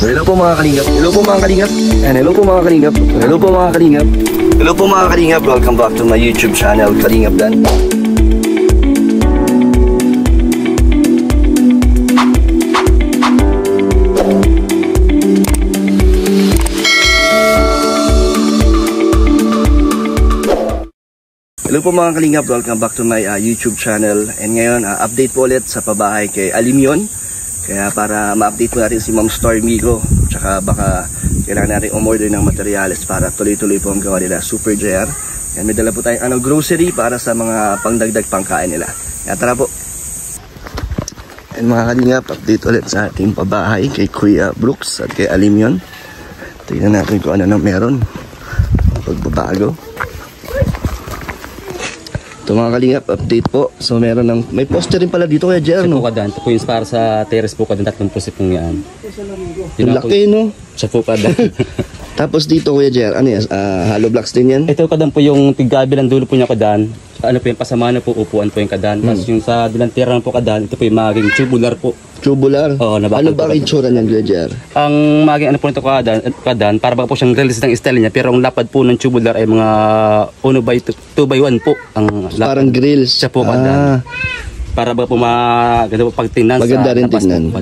So hello po mga kalingap. Hello po mga kalingap. And hello po mga kalingap. Hello po mga kalingap. Hello po mga kalingap. Welcome back to my YouTube channel, Kalingap Dan. Hello po mga kalingap. Welcome back to my YouTube channel. And ngayon, update po ulit sa pabahay kay Alimyon. Kaya para ma-update po natin si Ma'am Stormy ko, tsaka baka kailangan natin umorder ng materials para tuloy-tuloy po ang gawa nila Super JR. Yan, may dala po tayong grocery para sa mga pangdagdag pangkain nila. Yan, tara po. And mga kalingap, update ulit sa ating pabahay kay Kuya Brooks at kay Alimyon. Tingnan natin kung ano na meron pagbabago. Ito mga kalingap, update po. So meron ng, may poster rin pala dito kaya JR, no? Sa po kadan, ito po yung para sa terrace po kadan, 3 pusip pong yan. Yung laki, no? Sa po kadan. Tapos dito kuya JR, ano yan? Hollow blocks din yan? Ito kadan po yung tiggabi ng dulo po niya kadan. Ano po yung pasama na po, upuan po yung kadan. Tapos yung sa dilantira po kadan, ito po yung maging tubular po. Tubular? Oo, ano ba ang itsura niyan kuya JR? Ang maging ano po nito kadan, para ba po siyang release ng style niya. Pero ang lapad po ng tubular ay mga 2x1 po. Ang lapad. Parang grills? Siya po kadan. Para ba po maganda po pagtingnan sa maganda rin tingnan.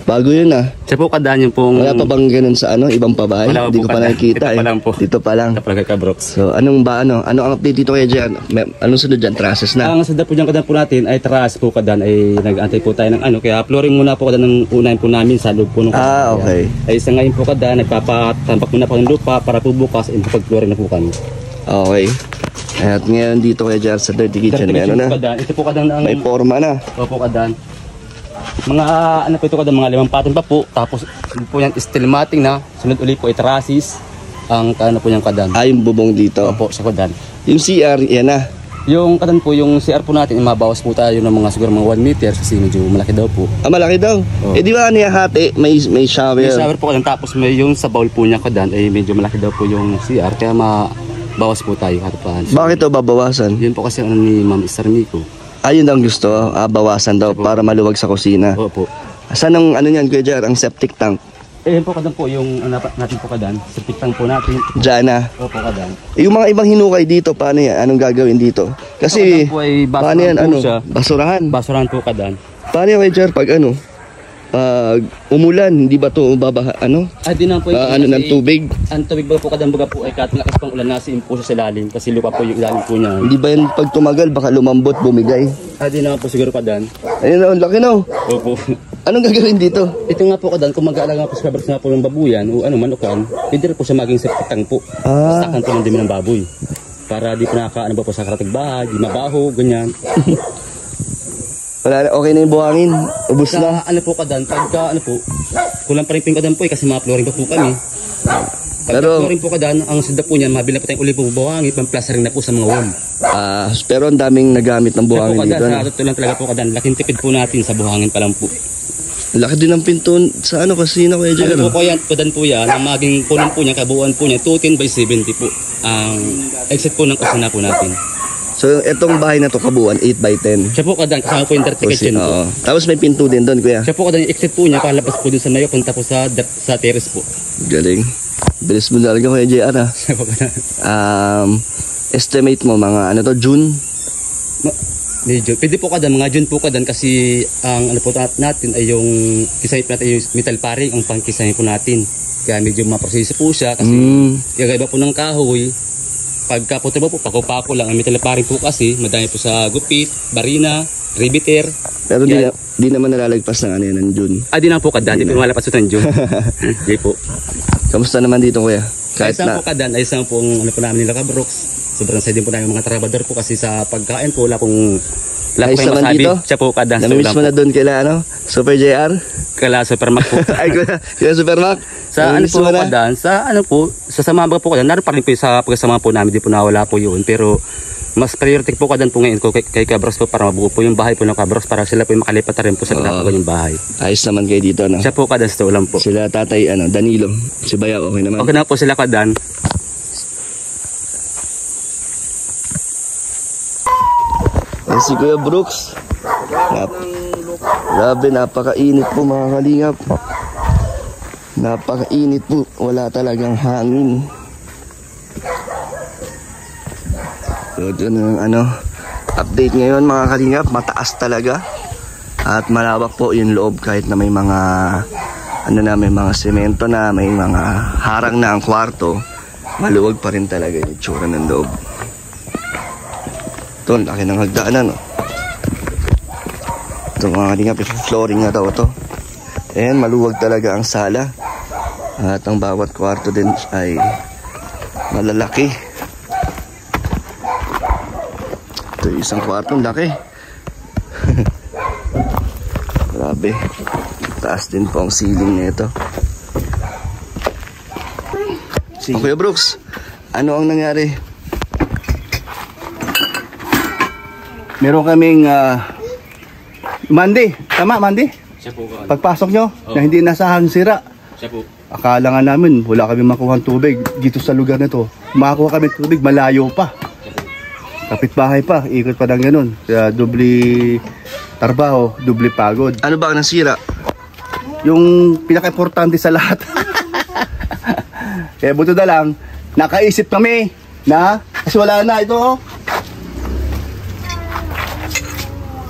Bago yun Siya po kadan yung pong... Wala pa bang ganun sa ibang pabahay? Hindi ko pa nakikita Dito pa lang po. Dito pa lang. Kapag ka Brooks. So anong ang update dito kaya dyan? Anong sunod dyan? Trusses na? Ang sunod po dyan kadan po natin ay truss po kadan. Ay nag-antay po tayo ng kaya flooring muna po kadan ng unahin po namin sa loob po ng kadan. Okay. Ay isa ngayon po kadan, nagpapatambak muna po ng lupa para po bukas ay pag-flooring na po kami. Okay. At ngayon dito kaya dyan sa Dirty Kitchen, meron na. Ito po kadan ang... May forma na. Opo kadan. Mga ano po ito kadan, mga 5 pattern pa po. Tapos po yan steel matting na. Sunod ulit po ay trusses. Ang ano po yung kadan. Yung bubong dito. Opo, sa kadan. Yung CR, yan na. Yung kadan po, yung CR po natin, mabawas po tayo ng mga siguro mga 1 meter kasi medyo malaki daw po. Malaki daw? Oh. Di ba hati? May shower? May shower po kadan. Tapos may yung sa bowl po niya kadan ay medyo malaki daw po yung CR. Kaya mabawas po tayo harapan. Bakit ito babawasan? Yun po kasi ano ni Ma'am Stormy ko. Ayun daw ang gusto, bawasan daw para maluwag sa kusina. Opo. Saan ang ano niyan kuya JR, ang septic tank? Yun po kadan po yung natin po kadan. Septic tank po natin. Diyan na. Opo kadan. Yung mga ibang hinukay dito, paano yan? Anong gagawin dito? Kasi, po ay paano yan? Basurahan? Basurahan po kadan. Paano yan kuya JR pag umulan, hindi ba ito babaha, Di na po ng tubig? Ang tubig ba po kadan baga po ay katlakas pang ulan nasa impo sa ilalim kasi lupa po yung ilalim po niya. Hindi ba yan pag tumagal baka lumambot, bumigay? Di na po siguro kadan. Ayun na, laki na. Opo. Anong gagawin dito? Ito nga po kadan, kung mag-aalaga po sa kabers na po ng babuyan o manukan, pwede rin po siya maging septic tank po. Sakan po ng dumi ng baboy. Para di po nakakaano ba po sa karatag bahay, di mabaho, ganyan. Wala, okay na yung buhangin. Ubus na. Ano po kadan, pagka kulang pa rin kadan po kasi mga flooring pa po kami. Pagka flooring po kadan, ang sunda po niyan, mabila pa tayong uli po buhangin, pang-plastering na po sa mga wall. Pero ang daming nagamit ng buhangin dito. Sa totoo lang talaga po kadan, laking tipid po natin sa buhangin pa lang po. Laki din ang pinto sa kusina kuya JR. Ano po yan, kadan po yan, ang maging punan po niya, kabuuan po niya, 210 by 70 po. Ang exit po ng kusina po natin. So itong bahay na to kabuuan 8 by 10. Siya po kadan, kasama po yung dirty kitchen po. Tapos may pinto din doon kuya. Siya po kadan, yung exit po niya, palabas po dun sa mayo, punta po sa terrace po. Galing. Bilis mo talaga kuya JR Siya po kadan. Estimate mo mga June? Medyo. Pwede po kadan, mga June po kadan kasi ang ano po natin ay yung kisahit natin yung metal paring, ang pangkisahin po natin. Kaya medyo maproseso po siya kasi iba po ng kahoy. Pagka po pako-pako lang ang metal paring po kasi madami po sa gupit, barina, riveter. Pero di naman nalalagpas ng ng June. Di na po kadan, di po malapas ng June. Di po. Kamusta naman dito kuya? Kahit na po kadan, ay isang pong po namin nila ka-Brooks. Sobrang sa din po namin mga trabador po kasi sa pagkain po wala pong masabi. Siya po kadan. Namiss mo na doon kaila Super JR? Kala Supermac po. Ay kala Supermac? Sa po kadan, sa samahan po kadan, naroon pa rin po sa pagkasama po namin, di po nawala po yun. Pero mas priority po kadan po ngayon ko kay Cabros po para mabuo po yung bahay po ng Cabros para sila po yung makalipat rin po sa pinapagawa yung bahay. Ayos naman kayo dito Siya po kadan sa ulam po. Sila tatay Danilo, si Bayaw, okay naman? Okay na po sila kadan. Si Kuya Brooks. Grabe, napakainit po mga kalingap. Napakainit po, wala talagang hangin. So dun ang update ngayon mga kalingap, mataas talaga. At malawak po yung loob kahit na may mga may mga semento na, may mga harang na ang kwarto. Maluwag pa rin talaga yung itsura ng loob. Ito, laki ng hagdanan, no? Ito mga kalingap, flooring na daw ito. Ayan, maluwag talaga ang sala. At ang bawat kwarto din ay malalaki. Ito yung isang kwartong laki. Grabe. Taas din po ang ceiling nito. Kuya Brooks, ano ang nangyari? Meron kaming Monday. Tama, Monday? Siya po. Pagpasok nyo, na hindi nasahang sira. Siya po. Akala nga namin, wala kami makuha tubig dito sa lugar na to. Makakuha kami tubig, malayo pa. Kapitbahay pa, ikot pa ng ganun. Kaya dubli trabaho, dubli pagod. Ano ba ang nasira? Yung pinaka-importante sa lahat. Kaya buto na lang, nakaisip kami na, kasi wala na ito, oh.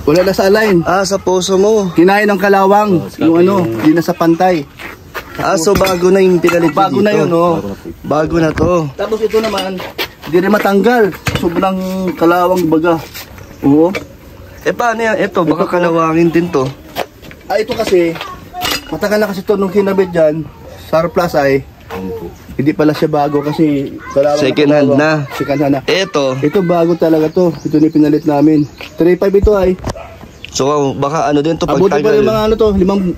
Wala na sa line. Sa poso mo. Kinain ng kalawang, hindi na sa pantay. So bago na yung pinalit Bago dito. na yun, oh. Bago na to. Tapos ito naman, hindi rin matanggal. Sobrang kalawang baga. Oo. Paano yan? Ito, baka kalawangin din to. Ito kasi, matagal na kasi ito nung kinabit dyan, surplus ay, hindi pala siya bago kasi kalawang Second hand na. Second hand na. Ito. Ito bago talaga to. Ito ni pinalit namin. 3.5 ito ay. So baka din to Abuti pa yung mga to, limang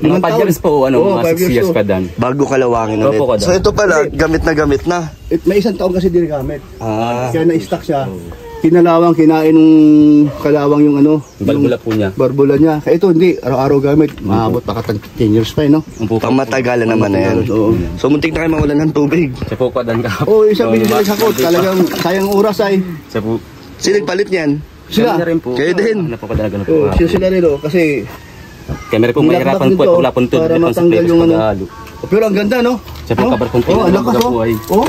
5 years po, mga 6 years pa dan. Bago kalawangin ulit. Opo, So ito pala, gamit na. May isang taon kasi din gamit. Kaya na-stock siya. Kinalawang, kinain ng kalawang yung Barbula po niya. Barbula niya. Kaya ito hindi, araw-araw gamit. Maabot pa 10 years pa no? Pamatagalan naman na yan. So muntik na kayo mawalan ng tubig. Siya po kadan ka. Oo, isang bisis na sakot. Talagang sayang oras ay. Siya po. Sino nagpalit niyan? Sila. Kayo din. Ano po kadalagan po. Sila rin kasi kaya meron pong mahirapan po at wala pong tubig. Para matanggal yung Pero ang ganda no? Siya po kabar pong ang lakas oh.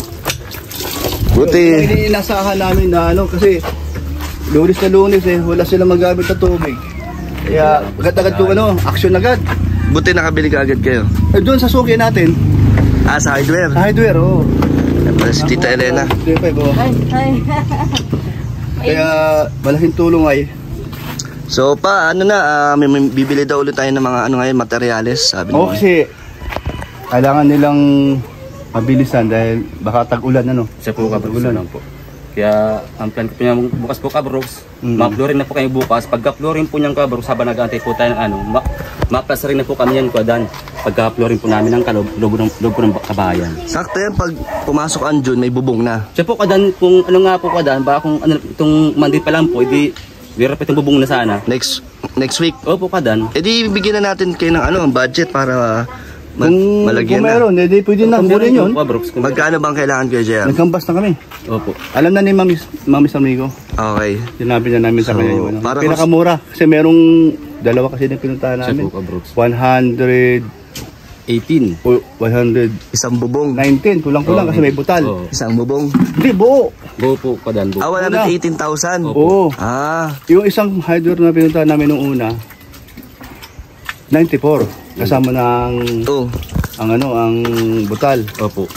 Buti. Inasahan namin na kasi Lunes na Lunes wala silang magamit na tubig. Kaya agad-agad yung action agad. Buti nakabili ka agad kayo. Doon sa suki natin. Sa hardware? Sa hardware, oo. Para si Tita Elena. Ay. Kaya malaking tulong ay. So may bibili daw ulit tayo ng mga materyales, sabi mo. Kasi kailangan nilang mabilisan dahil baka tag-ulan Siya po kabar po. Kaya ang plan ko po niya bukas po kabrox, ma-flooring na po kayo bukas. Pagka-flooring po niyang kabrox, habang nag-aantay po tayo ng ma-plaster rin na po kami yan kuwadan. Pagka-flooring po namin ng loob ng kabahayan. Sakto yan, pag pumasok ang June, may bubong na. Siya po kadan, kung nga po kadan, baka kung itong Monday pa lang po, edi meron pa itong bubong na sana. Next week? Opo kadan. Edi bigyan na natin kayo ng budget para malagyan kung meron, edi pwede na. Kunin yun. Magkano bang kailangan kayo, JR? Nagkambas na kami. Opo. Alam na ni Mami Amigo. Okay. Sinabi na namin sa kanya yung pinakamura. Kasi merong dalawa kasi na pinuntahan namin. 118. 119. Isang bubong. Kulang-kulang kasi may butal. Isang bubong. Hindi, buo. Buo po kadan. 118,000. Oo. Yung isang hardware na pinuntahan namin nung una, 94. Kasama ng ang butal. Opo.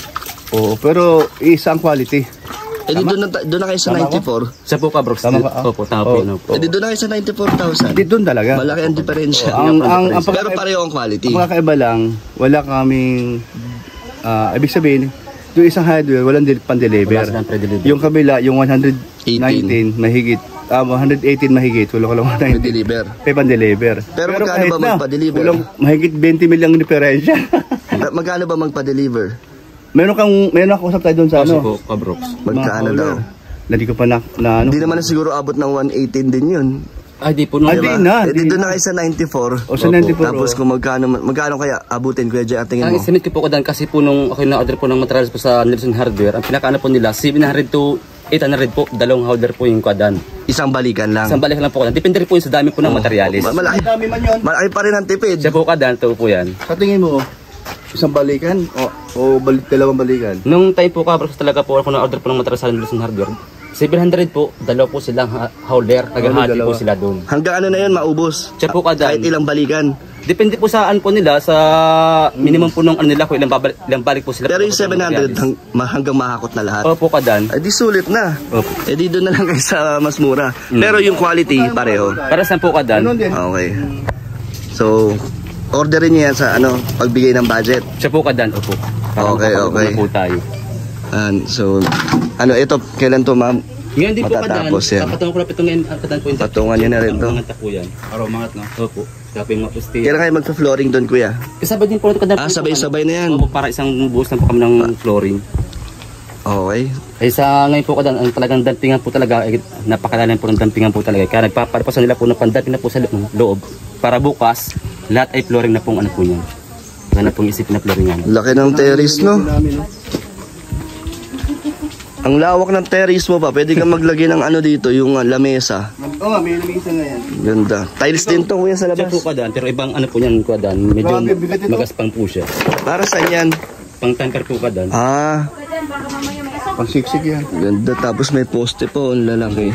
Oo, pero isa ang quality. Doon na kayo sa 94. Siya po kabrox. Opo, tama po. Doon na kayo sa 94,000. Hindi doon talaga. Malaki ang diferensya. Pero pareho ang quality. Ang kakaiba lang, wala kaming ibig sabihin, yung isang hardware walang pan-deliver. Yung kabila, yung 119 mahigit. 118 mahigit, wala ko lang deliver. Pan-deliver. Pero magkano ba magpa-deliver? Walang mahigit 20 milyang diferensya. Magkano ba magpa-deliver? Meron ako usap tayo doon sa po, kabrox. Magkano daw? Hindi ko pa na Hindi naman siguro abot ng 118 din yun. Di po. Doon na kayo sa 94. O sa 94. Tapos kung magkano kaya abutin ko dyan tingin mo? Ang estimate ko po kadan kasi po nung ako na-order po ng materials po sa Nelson Hardware, ang pinakaano po nila 700 to 800 po, dalawang holder po yung kadan. Isang balikan lang. Isang balikan lang po kadan. Depende rin po yun sa dami po ng materials. Malaki pa rin ang tipid. Siya po kadan, to po yan. Sa tingin mo, Isang balikan o dalawang balikan? Nung time po kabrox talaga po ako na-order po ng matras sa Luzon Hardware. 700 po, dalawa po silang howler, naghahati po sila doon. Hanggang ano na yun, maubos? Siya po Kahit kadan. ilang balikan. Depende po saan po nila, sa minimum po nung ano nila, kung ilang balik po sila. Pero yung 700 hanggang mahakot na lahat. Opo kadan. Di sulit na. Opo. Di doon na lang kayo sa mas mura. Pero yung quality, pareho. Para saan po kadan? Ganun din. Okay. So, orderin niyo yan sa pagbigay ng budget. Siya po kadan, opo. Okay, okay. Po tayo. So, ito, kailan to ma'am? Ngayon din po kadan, Matatapos yan. patungan ko na ito ngayon, kadan po yung Patungan niyo na rin to. Mga po yan. Araw mangat, no? Opo. Tapos yung mga pusti. Kailan kayo magpa-flooring doon, kuya? Kasabay din po ito kadan. Sabay-sabay na yan. Opo, para isang buhos lang po kami ng flooring. Okay. Eh sa ngayon po kadan, ang talagang dampingan po talaga, napakalalim po ng dampingan po talaga. Kaya nagpaparepasan nila po ng pandamping na po sa loob. Para bukas, lahat ay flooring na pong ano po niyan. Kaya na pong isipin na flooringan. Laki ng terrace, no? Ang lawak ng terrace mo pa. Pwede kang maglagay ng dito, yung lamesa. Oo nga, may lamisa na yan. Ganda. Tiles din to, kuya, sa Siya labas. po kadan, pero ibang ano po niyan kadan, medyo Grabe, bigat ito. magaspang po siya. Para saan yan? Pang tanker po kadan. Pang-siksik yan. Ganda. Tapos may poste po, ang lalaki.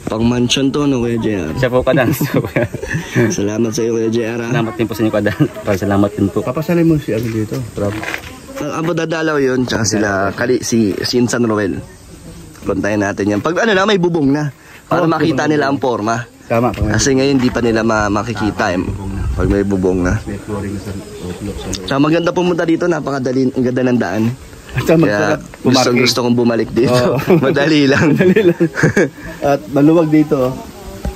Pang mansion to, no, kuya JR? Siya po kadan. Salamat sa iyo, kuya JR. Salamat din po sa inyo kadan. Salamat din po. Papasalin mo si dito. Ang dadalaw yun, tsaka si Insan Roel. Puntahin natin yan. Pag may bubong na. Para makita nila ang forma. Tama. Kasi ngayon di pa nila makikita pag may bubong na. May flooring na sa loob. Tsaka maganda pumunta dito, napakadali, ang ganda ng daan. Kaya Pumarking. gusto kong bumalik dito. Oo. Madali lang. At maluwag dito.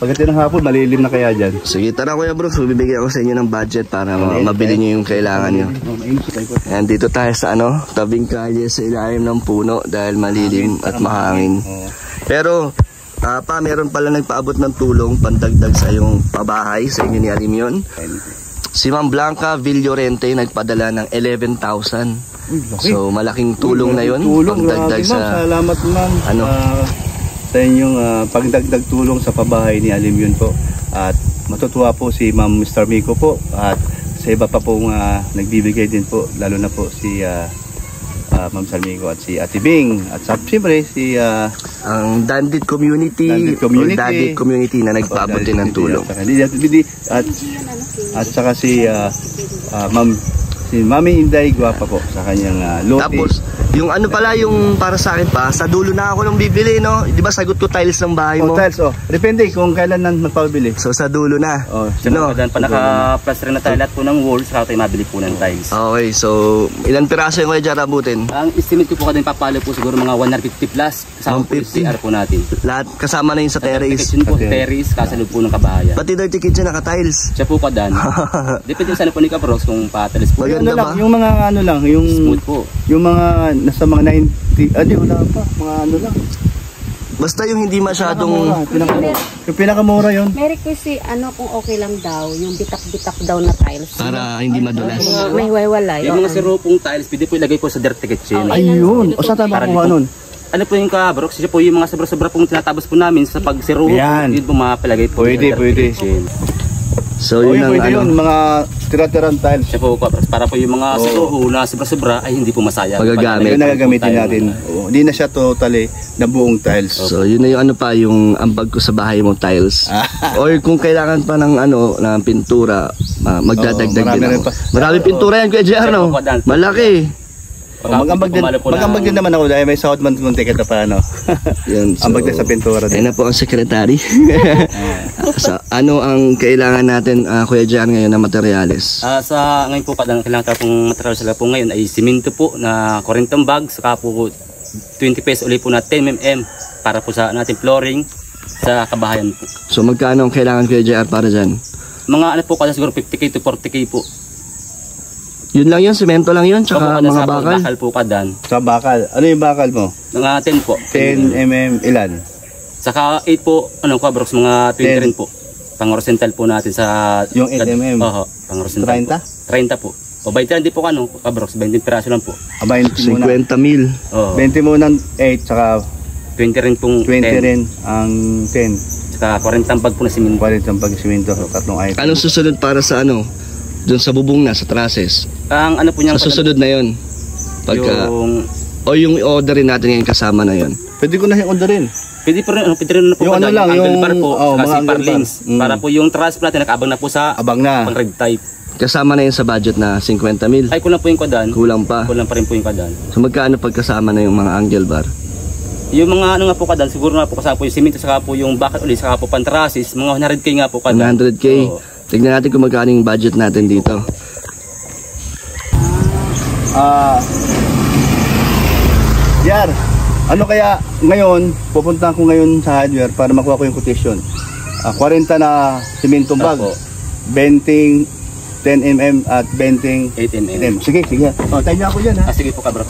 Pagdating ng hapon, malilim na kaya dyan. Sige, tara kuya bro, bibigay ako sa inyo ng budget para mabili nyo yung kailangan nyo. Ayan, dito tayo sa tabing kalye sa ilalim ng puno dahil malilim at mahangin. Pero, meron pala nagpaabot ng tulong pandagdag sa yung pabahay sa inyo ni Alimion. Si Ma'am Blanca Villorente nagpadala ng 11,000. So, malaking tulong na yun. Pagdagdag sa... Salamat ma'am. Sa inyong pagdagdag tulong sa pabahay ni Alimion po. At matutuwa po si Ma'am Mr. Miko po. At sa iba pa pong nagbibigay din po. Lalo na po si Ma'am Salmico at si Ate Bing. At siyempre si... ang Dandit Community, Dandit Community na nagpaabot din ng tulong. At saka si Mami Inday Guapa po sa kanyang lote. Tapos, yung yung para sa akin pa, sa dulo na ako nung bibili, no? Di ba sagot ko tiles ng bahay mo? Tiles, depende kung kailan na magpabili. So, sa dulo na. Siya po kadan, pa naka-plaster na tayo lahat po ng walls, saka tayo mabili po ng tiles. Okay, so, ilan piraso yung kaya dyan abutin? Ang estimate ko po kadan, papalo po siguro mga 150 plus. Kasama po yung 150? CR po natin. Lahat, kasama na yung sa terrace. Kitchen po, terrace, kasalog po ng kabahayan. Pati dirty kitchen naka-tiles. Siya po kadan. Depende sa po ni Kapros kung patalis po. Maganda ba? Yung mga yung Smooth po. yung mga nasa mga 90, wala pa, mga lang. Basta yung hindi masyadong... Yung pinakamura yun. May request si kung okay lang daw, yung bitak-bitak daw na tiles. Para hindi madulas. May walay. Yung mga sirupong tiles, pwede po ilagay po sa dirty kitchen. Ayun. O saan tayo makuha nun? Ano po yung Kabrox? Siya po yung mga sobra-sobra pong tinatabos po namin sa pagsiruho. Yan. Yun po mapalagay po. Pwede, sa dirty pwede. kitchen. So, yun ang Pwede yun, mga tira-tirang tiles. Siya po Kabrox. Para po yung mga siruho na sobra-sobra ay hindi po masayang. Magagamit. Yun nagagamitin natin. Hindi na siya totally na buong tiles. So, yun na yung yung ambag ko sa bahay mo, tiles. Or kung kailangan pa ng ng pintura, magdadagdag marami din rin ako. pa. Marami pintura yan, Kuya JR, no? Malaki. Magambag din naman ako dahil may sahod man kung ticket na pa Yun, so, ambag din sa pintura din. Ayun na po ang secretary. So, ano ang kailangan natin, Kuya JR, ngayon na materyales? Sa ngayon po kailangan pong material sila po ngayon ay simento po na 40 bag, saka po 20 pesos ulit po na 10 mm para po sa natin flooring sa kabahayan po. So, magkano ang kailangan, Kuya JR, para dyan? Mga po kasi siguro 50k to 40k po. Yun lang yun, semento lang yun, tsaka mga bakal. Bakal po kadan. Sa bakal. Ano yung bakal mo? Mga 10 po. 10 mm ilan? Saka 8 po, Kabrox, mga 20 rin po. Pang horizontal po natin sa... Yung 8 mm? Oo, pang horizontal 30? Po. 30 po. O 20 lang din po Kabrox, 20 piraso lang po. 20 muna. 50 mil. Oo. 20 muna 8, saka 20 rin pong 20 10. rin ang 10. Saka 40 bag po na simento. 40 ang pag-simento, tatlong item. Anong susunod para sa Doon sa bubong na, sa trusses. Ang ano po niya, Sa susunod na yon. Pagka, yung yung orderin natin ngayon kasama na yon. Pwede ko na yung orderin. pwede po rin na po Yung ano lang, angle yung- bar po, mga kasi angle parlins. bar. Para po yung truss natin nakaabang na po sa Abang na. pang red type. Kasama na yun sa budget na 50 mil. Ay kulang po yung kadan. Kulang pa. Kulang pa rin po yung kadan. So magkano pagkasama na yung mga angle bar? Yung mga ano nga po kadan, siguro nga po kasama po yung simento, saka po yung bucket ulit, saka po pantrasis, mga 100k nga po kadan. 100k. Oo. Tignan natin kung magkano yung budget natin dito. Yar, ano kaya ngayon, pupunta ko ngayon sa hardware para makuha ko yung quotation. 40 na simentong bag, Opo. 20 10mm at 20 8 mm. mm. Sige, sige. Tayo niya ako dyan ha. Sige po kabro.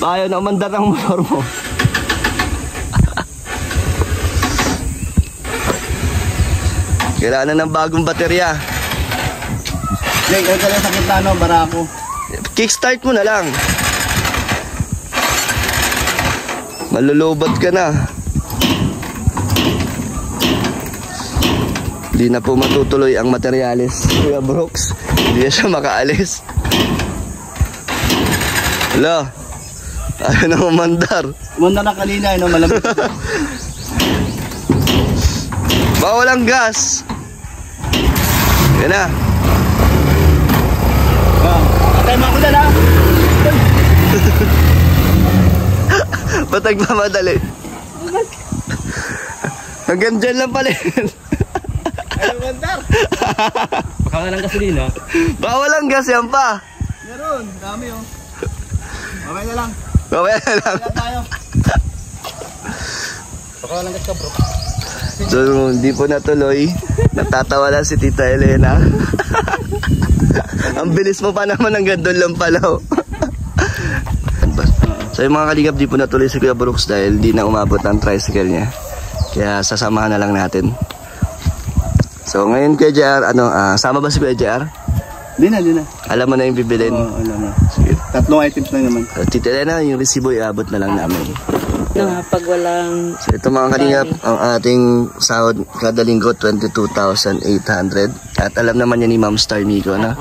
Ayaw na umandar ang motor mo. Kailangan na ng bagong baterya. Jake, ito lang sa Quintano, barako. Kickstart mo na lang. Malulobot ka na. Hindi na po matutuloy ang materyales. Kuya Brooks, hindi na siya makaalis. Hala, ayaw na umandar. Muna na kanina, no, malamig. Bawal ang gas. Yan na. Patay mo ako dyan ha. Ba't nagmamadali? Hanggang dyan lang pala. Ayaw mandar. Baka na lang gasolina. Bawal ang gas yan pa. Meron, dami oh. Mamaya na lang. Mamaya na lang. Kaya tayo. Baka na lang gas kabro. So, hindi po natuloy. Natatawa lang si Tita Elena. Ang bilis mo pa naman, ang gandun lang pala. Oh. So, yung mga kalingap, di po natuloy si Kuya Brooks dahil di na umabot ang tricycle niya. Kaya sasamahan na lang natin. So, ngayon Kuya JR, sama ba si Kuya JR? Di na. Alam mo na yung bibilin. Oo, alam mo. Sige. 3 items lang naman. Tita Elena, yung resibo iabot na lang namin. Pag walang So ito mga kalingap, ang ating sahod kada linggo 22,800. At alam naman yan ni Ma'am Star Miko na.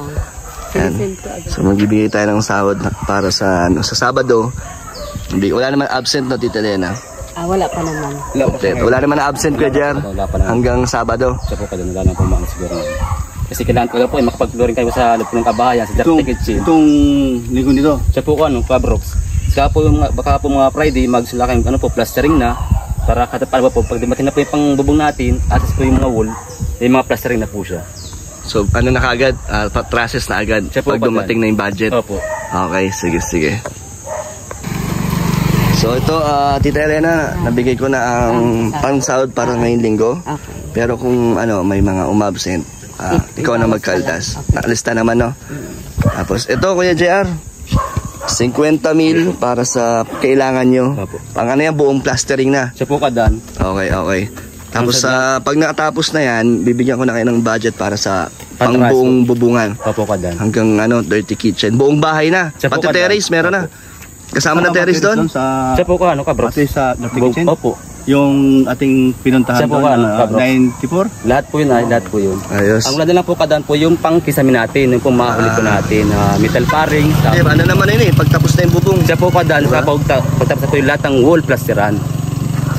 Yan. So magbibigay tayo ng sahod para sa sa Sabado. Wala naman absent no Tita Elena. wala pa naman. Wala naman na absent Kuya Jer hanggang Sabado. Siya po kadan, wala na po mga siguro. Kasi kailangan ko lang po makapag-flooring kayo sa loob ng kabahayan, sa Dirty Kitchen. Itong linggo nito. Siya po kabrox. Saka po yung baka po mga Friday magsula kayong plastering na para para po pag dumating na po yung pangbubong natin at po yung mga wall, yung mga plastering na po siya. So ano na kaagad, trusses na agad Siya po pag dumating na yung budget. Opo. Okay, sige. So ito, Tita Elena, nabigay ko na ang pangsahod para ngayong linggo. Okay. Pero kung may mga umabsent, ikaw na magkaltas. Nakalista naman, no? Tapos ito, Kuya JR, 50,000 para sa kailangan nyo. Opo. Pang yan, buong plastering na. Siya po kadan. Okay. Tapos pag nakatapos na yan, bibigyan ko na kayo ng budget para sa pang Pantraso. buong bubungan. Opo kadan. Hanggang dirty kitchen. Buong bahay na. Siya po Pati kadan. terrace, meron na. Kasama na terrace doon? Sa Siya po kabrox. pati sa Dirty Kitchen. Opo. Yung ating pinuntahan Siya po doon, kabro. 94. Lahat po yun lahat po yun. Ayos. Ang wala na lang po kadan po yung pangkisami natin, yung pumahuli po natin, metal paring. Ano naman yun pagtapos na yung bubong. Siya po kadan sa pagtapos na po yung lahat ng wall plasteran.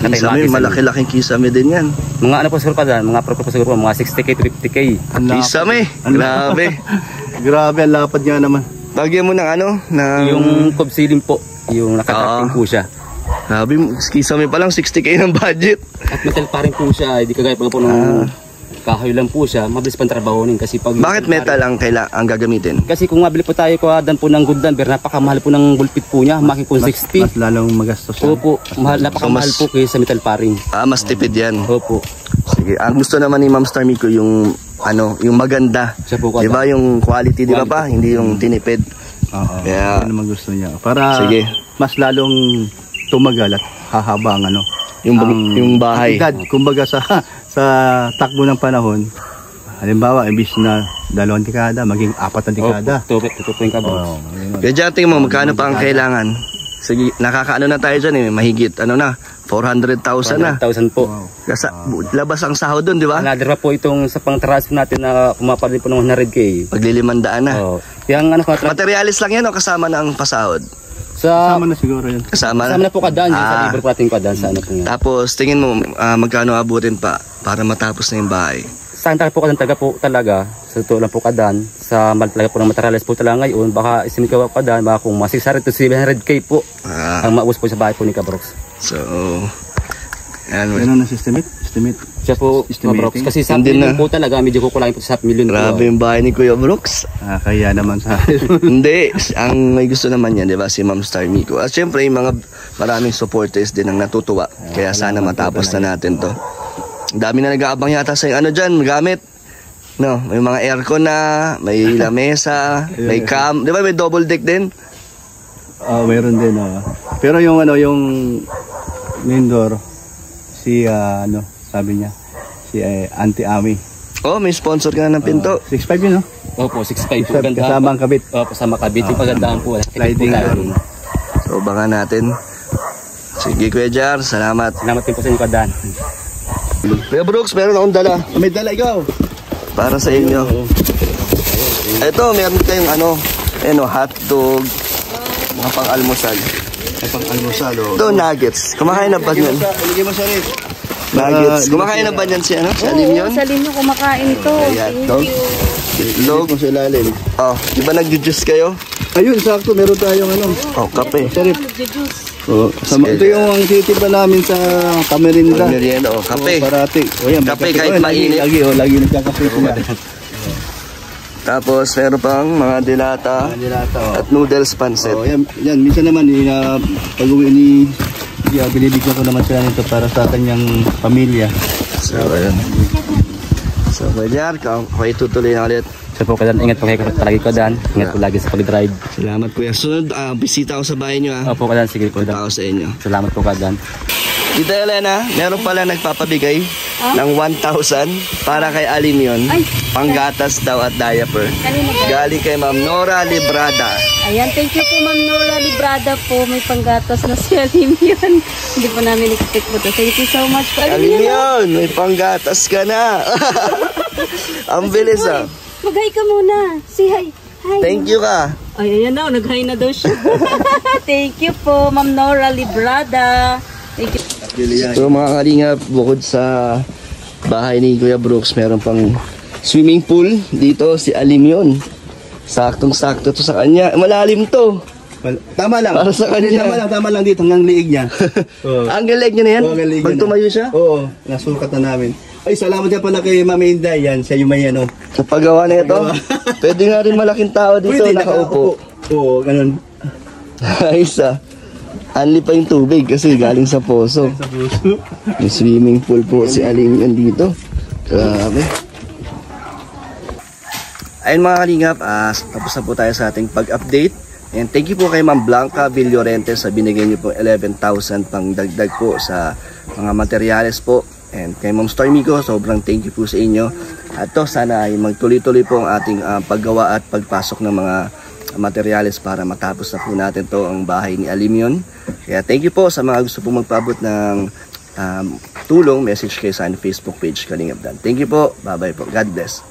Kisame, malaki-laking kisame din yan. Mga po siguro kadan, mga pro siguro po, mga 60k to 50k. Kisame, grabe. Grabe, ang lapad nga naman. Lagyan mo ng Yung cob ceiling po, yung nakataking po siya. Grabe, kisame pa lang 60k ng budget. At metal paring po siya, hindi kagaya pa po ng kahoy lang po siya, mabilis pang trabahonin kasi pag... Bakit metal ang gagamitin? Kasi kung mabili po tayo kadan po ng good number, napakamahal po ng bulpit po niya, makin po 60. Mas lalong magastos yan. Opo, napakamahal po kaysa metal paring. Mas tipid yan. Opo. Sige, ang gusto naman ni Ma'am Star Miko yung maganda. Siya po kadan. Diba yung quality, di ba pa? Hindi yung tinipid. Oo, Kaya- yun naman gusto niya. Para Sige. mas lalong tumagal at hahaba ang Yung bahay. Edad, kumbaga sa takbo ng panahon, halimbawa, imbis na 2 dekada, maging 4 na dekada. Opo, ito po yung kabrox. Oo, yun. Kaya dyan tingin mo, magkano pa ang kailangan? Sige, nakakaano na tayo dyan mahigit, 4 400,000 na. 100,000 po. Labas ang sahod doon, di ba? Another pa po itong sa pang-transfer natin na kumapalit po ng 100K. Pag-500 na. Oh. Yung ano, Materialis lang yan o kasama na ang pasahod? Kasama na siguro yun. Kasama Kasama na po kadaan yun sa libre po natin kadaan sa ano po yan. Tapos tingin mo magkano abutin pa para matapos na yung bahay? Saan talaga po kadaan talaga sa totoo lang po kadaan sa mahal talaga po ng materials po talaga ngayon, baka isimik ko kadaan baka kung 600 to 700K po ang maubos po sa bahay po ni Kabrox. So yan. Ano na estimate? Siya po Kabrox kasi sa million po talaga medyo kukulangin po sa million po. Grabe yung bahay ni Kuya Brooks. Kaya naman sa Hindi, ang may gusto naman yan, di ba, si Ma'am Star Miko. At syempre, yung mga maraming supporters din ang natutuwa. Kaya sana matapos na natin to. Ang dami na nag-aabang yata sa ano dyan, gamit. No, may mga aircon na, may lamesa, may cam. Di ba, may double deck din? mayroon din. Pero yung yung main door, si sabi niya, si Auntie Ami. Oh, may sponsor ka na ng pinto. 6'5" yun, no? Opo, 6'5 po. Ganda. Kasama ang kabit. Opo, kasama kabit. Yung pagandaan po. Sliding. So, baka natin. Sige, Kuya Jar, salamat. Salamat din po sa inyo kadaan. Kuya Brooks, meron akong dala. May dala ikaw. Para sa inyo. Ito, meron kayong hotdog, mga pang-almusal. Ay, pang-almusal, Ito, nuggets. Kumakain na ba yan? Ilagay mo siya rin. Nuggets. Kumakain na ba yan si Salim yun? Salim nyo kumakain ito. Ayan, ito. Itlog. Mo sa ilalim. Oh, di ba nag-juice kayo? Ayun, sakto. Meron tayong Kape. Sarip. Ito yung ang titiba namin sa Camerinda. Merienda, kape. Parati. Yan, Kape kahit mainit. Lagi nagkakape sila. Tapos meron pang mga dilata at noodles pancit. Yan, minsan naman pag uwi ni binibigyan ko naman sila nito para sa kanyang pamilya. So, ayan. So, Kuya kayo tutuloy na ulit. So po kadaan, ingat po kayo palagi kadaan. Ingat po lagi sa pag-drive. Salamat, Kuya. Sunod, bisita ako sa bahay nyo, Opo kadaan, sige po Punta kadaan. ako sa inyo. Salamat po kadaan. Tita Elena, meron pala nagpapabigay ng 1,000 para kay Alim yun. Ay. Panggatas daw at diaper. Kanina ba? Galing kay Ma'am Nora Librada. Ayan, thank you po Ma'am Nora Librada po. May panggatas na si Alim yun. Hindi po namin expect po to. Thank you so much po. Alim yun, may panggatas ka na. Ang bilis Mag-hi ka muna. Say hi. Hi. Thank you ka. Ay, ayan na. Nag-hi na daw siya. Thank you po Ma'am Nora Librada. Thank you. So mga kalingap, bukod sa bahay ni Kuya Brooks, meron pang swimming pool dito si Alim yun. Saktong-sakto to sa kanya. Malalim to. Tama lang. Para sa kanya. Tama lang dito hanggang liig niya. Ang galeg niya na yan? Hanggang liig Pag niya tumayo siya? Oo, nasukat na namin. Ay, salamat nga pala kay Mama Inday. Yan, siya yung may Sa paggawa na ito, pwede nga rin malaking tao dito nakaupo. Oo, ganun. Ayos Anli pa yung tubig kasi galing sa poso. Sa puso. May swimming pool po si Aling yan dito. Grabe. Ayun mga kalingap, tapos na po tayo sa ating pag-update. And thank you po kay Ma'am Blanca Villorente sa binigay niyo po 11,000 pang dagdag po sa mga materyales po. And kay Ma'am Stormico, sobrang thank you po sa inyo. At to, sana ay magtuloy-tuloy po ang ating paggawa at pagpasok ng mga materyales para matapos na po natin to ang bahay ni Alim. Kaya thank you po sa mga gusto po magpaabot ng tulong, message kayo sa Facebook page Kalingap Dan. Thank you po. Bye-bye po. God bless.